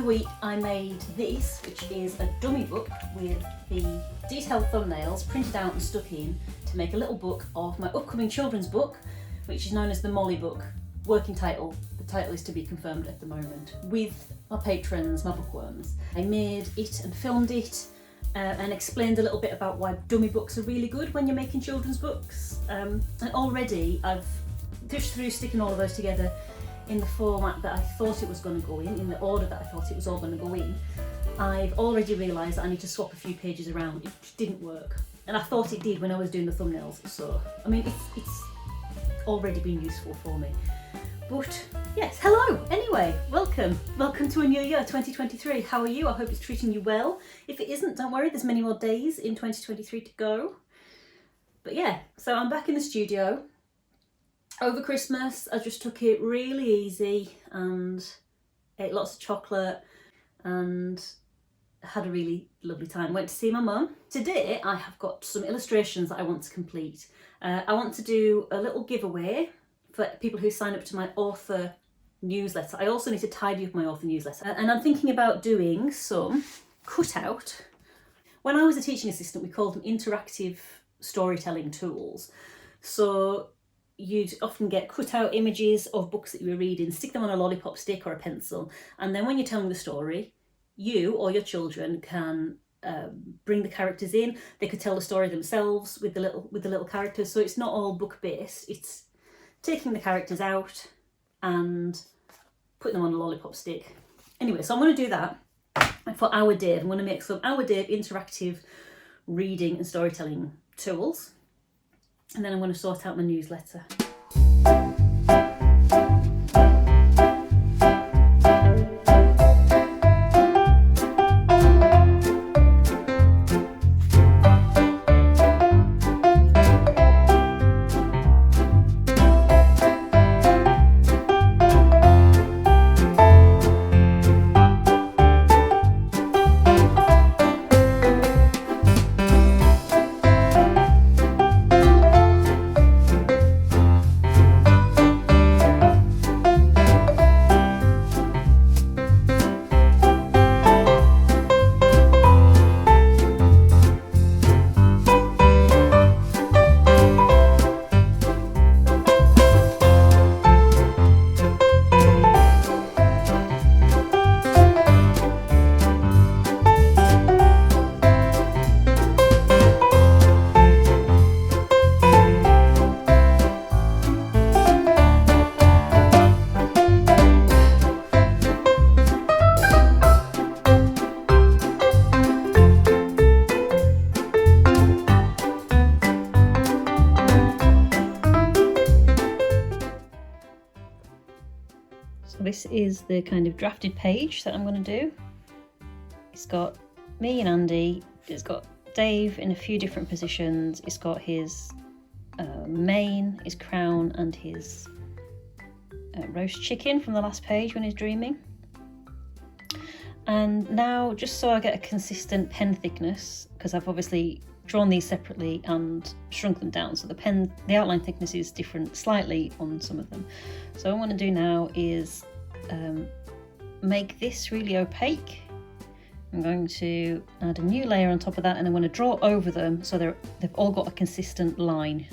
week I made this, which is a dummy book with the detailed thumbnails printed out and stuck in to make a little book of my upcoming children's book, which is known as the Molly book. Working title, the title is to be confirmed at the moment, with my patrons, my bookworms. I made it and filmed it and explained a little bit about why dummy books are really good when you're making children's books. And already I've pushed through sticking all of those together in the format that I thought it was going to go in the order that I thought it was all going to go in. I've already realised that I need to swap a few pages around. It just didn't work. And I thought it did when I was doing the thumbnails, so, I mean, it's already been useful for me. But, yes, hello! Anyway, welcome to a new year, 2023. How are you? I hope it's treating you well. If it isn't, don't worry, there's many more days in 2023 to go. But yeah, so I'm back in the studio. Over Christmas, I just took it really easy and ate lots of chocolate and had a really lovely time. Went to see my mum. Today, I have got some illustrations that I want to complete. I want to do a little giveaway for people who sign up to my author newsletter. I also need to tidy up my author newsletter. And I'm thinking about doing some cutout. When I was a teaching assistant, we called them interactive storytelling tools. So you'd often get cut-out images of books that you were reading, stick them on a lollipop stick or a pencil, and then when you're telling the story, you or your children can bring the characters in. They could tell the story themselves with the little characters. So it's not all book-based. It's taking the characters out and putting them on a lollipop stick. Anyway, so I'm going to do that for Our Dave. I'm going to make some Our Dave interactive reading and storytelling tools. And then I'm going to sort out my newsletter. This is the kind of drafted page that I'm going to do. It's got me and Andy, it's got Dave in a few different positions, it's got his mane, his crown and his roast chicken from the last page when he's dreaming. And now, just so I get a consistent pen thickness, because I've obviously drawn these separately and shrunk them down, so the outline thickness is different slightly on some of them. So what I want to do now is make this really opaque. I'm going to add a new layer on top of that, and I'm going to draw over them so they've all got a consistent line.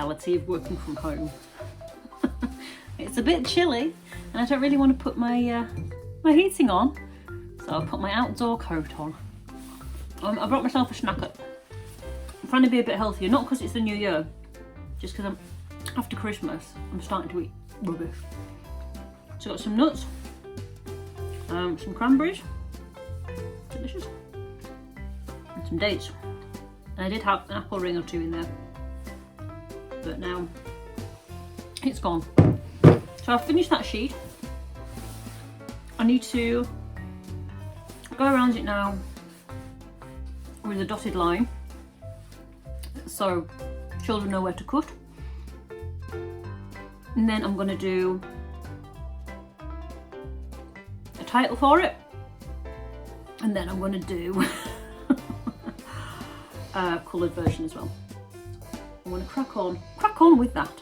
reality of working from home. It's a bit chilly and I don't really want to put my my heating on, so I'll put my outdoor coat on. I brought myself a snacker. I'm trying to be a bit healthier, not because it's the new year, just because after Christmas I'm starting to eat rubbish. So I've got some nuts, some cranberries, delicious, and some dates. And I did have an apple ring or two in there, but now it's gone. So I've finished that sheet. I need to go around it now with a dotted line so children know where to cut. And then I'm going to do a title for it, and then I'm going to do a coloured version as well. I'm going to crack on with that.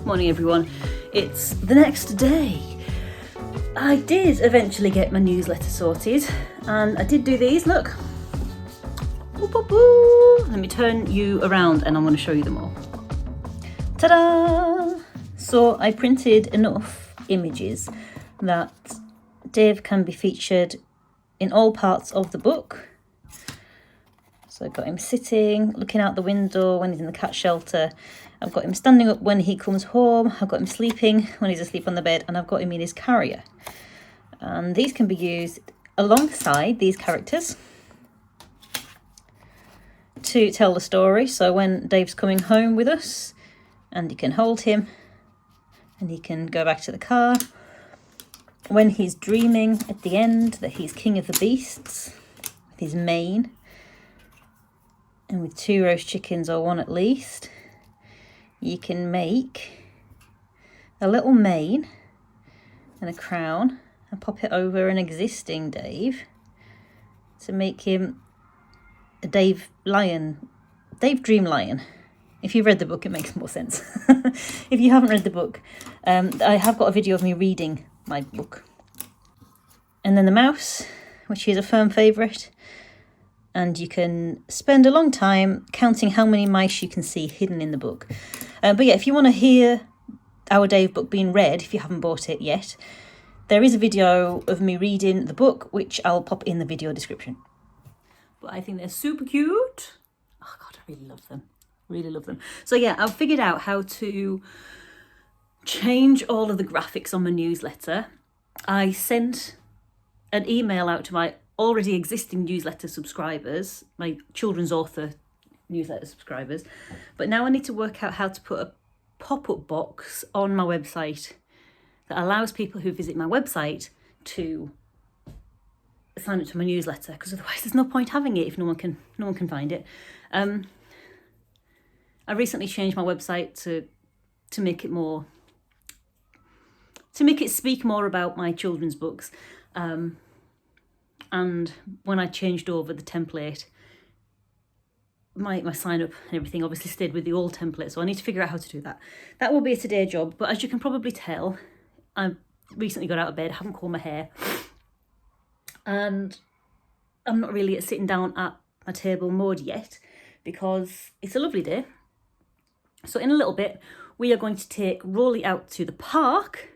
Morning everyone, it's the next day. I did eventually get my newsletter sorted and I did do these, look. Boop, boop, boop. Let me turn you around and I'm going to show you them all. Ta-da! So I printed enough images that Dave can be featured in all parts of the book. So I've got him sitting, looking out the window when he's in the cat shelter. I've got him standing up when he comes home. I've got him sleeping when he's asleep on the bed, and I've got him in his carrier. And these can be used alongside these characters to tell the story. So when Dave's coming home with us, and you can hold him, and he can go back to the car. When he's dreaming at the end that he's king of the beasts, with his mane, and with 2 roast chickens or 1 at least, you can make a little mane and a crown and pop it over an existing Dave to make him a Dave Dream Lion. If you've read the book, it makes more sense. If you haven't read the book, I have got a video of me reading my book. And then the mouse, which is a firm favourite. And you can spend a long time counting how many mice you can see hidden in the book. But yeah, if you want to hear our Dave book being read, if you haven't bought it yet, there is a video of me reading the book, which I'll pop in the video description. But I think they're super cute. Oh God, I really love them. Really love them. So yeah, I've figured out how to change all of the graphics on my newsletter. I sent an email out to my already existing newsletter subscribers, my children's author newsletter subscribers, but now I need to work out how to put a pop-up box on my website that allows people who visit my website to sign up to my newsletter, because otherwise there's no point having it if no one can find it. I recently changed my website to make it speak more about my children's books, and when I changed over the template, my sign up and everything obviously stayed with the old template, so I need to figure out how to do that. That will be a today job, but as you can probably tell, I recently got out of bed, haven't combed my hair, and I'm not really sitting down at my table mode yet because it's a lovely day. So in a little bit, we are going to take Rolly out to the park,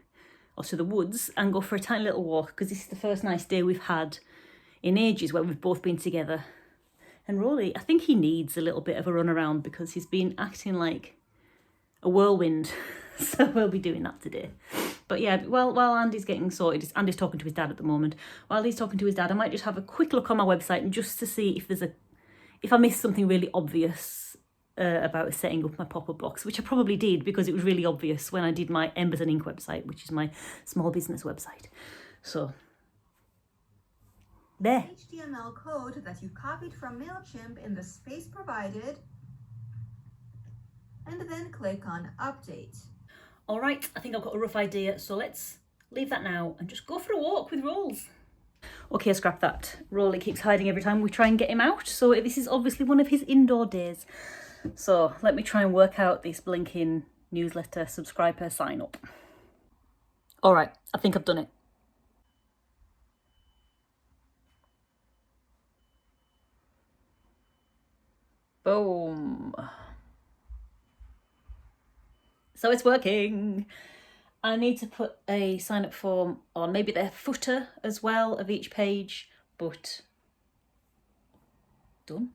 or to the woods, and go for a tiny little walk, because this is the first nice day we've had in ages where we've both been together. And Rolly, I think he needs a little bit of a run around because he's been acting like a whirlwind. So we'll be doing that today. But yeah, while Andy's getting sorted, Andy's talking to his dad at the moment. While he's talking to his dad, I might just have a quick look on my website and just to see if I missed something really obvious about setting up my pop-up box, which I probably did because it was really obvious when I did my Embers and Ink website, which is my small business website. So there. HTML code that you copied from MailChimp in the space provided, and then click on Update. All right, I think I've got a rough idea, so let's leave that now and just go for a walk with Rolls. Okay, scrap that. Rolly keeps hiding every time we try and get him out, so this is obviously one of his indoor days. So let me try and work out this blinking newsletter subscriber sign up. All right, I think I've done it. Boom. So it's working. I need to put a sign up form on maybe the footer as well of each page, but done.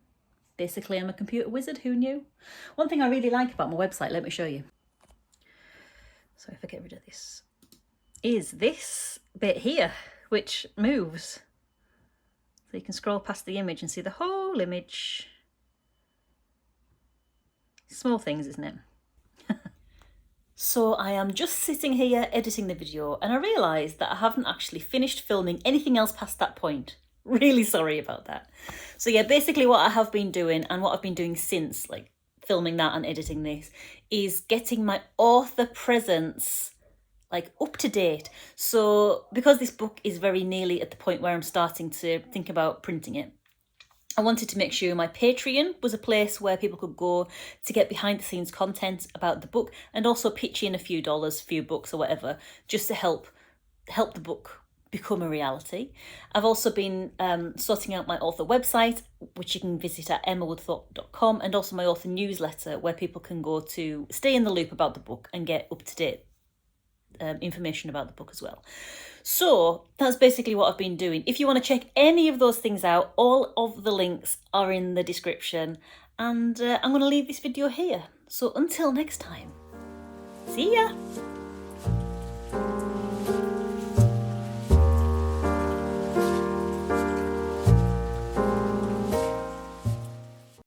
Basically, I'm a computer wizard, who knew? One thing I really like about my website, let me show you. So if I get rid of this, is this bit here, which moves. So you can scroll past the image and see the whole image. Small things, isn't it? So I am just sitting here editing the video and I realised that I haven't actually finished filming anything else past that point. Really sorry about that. So yeah, basically what I have been doing and what I've been doing since like filming that and editing this is getting my author presence like up to date. So because this book is very nearly at the point where I'm starting to think about printing it, I wanted to make sure my Patreon was a place where people could go to get behind the scenes content about the book and also pitch in a few dollars, few bucks or whatever, just to help the book become a reality. I've also been sorting out my author website, which you can visit at emmawoodthorpe.com, and also my author newsletter where people can go to stay in the loop about the book and get up-to-date information about the book as well. So that's basically what I've been doing. If you want to check any of those things out, all of the links are in the description, and I'm going to leave this video here. So until next time, see ya!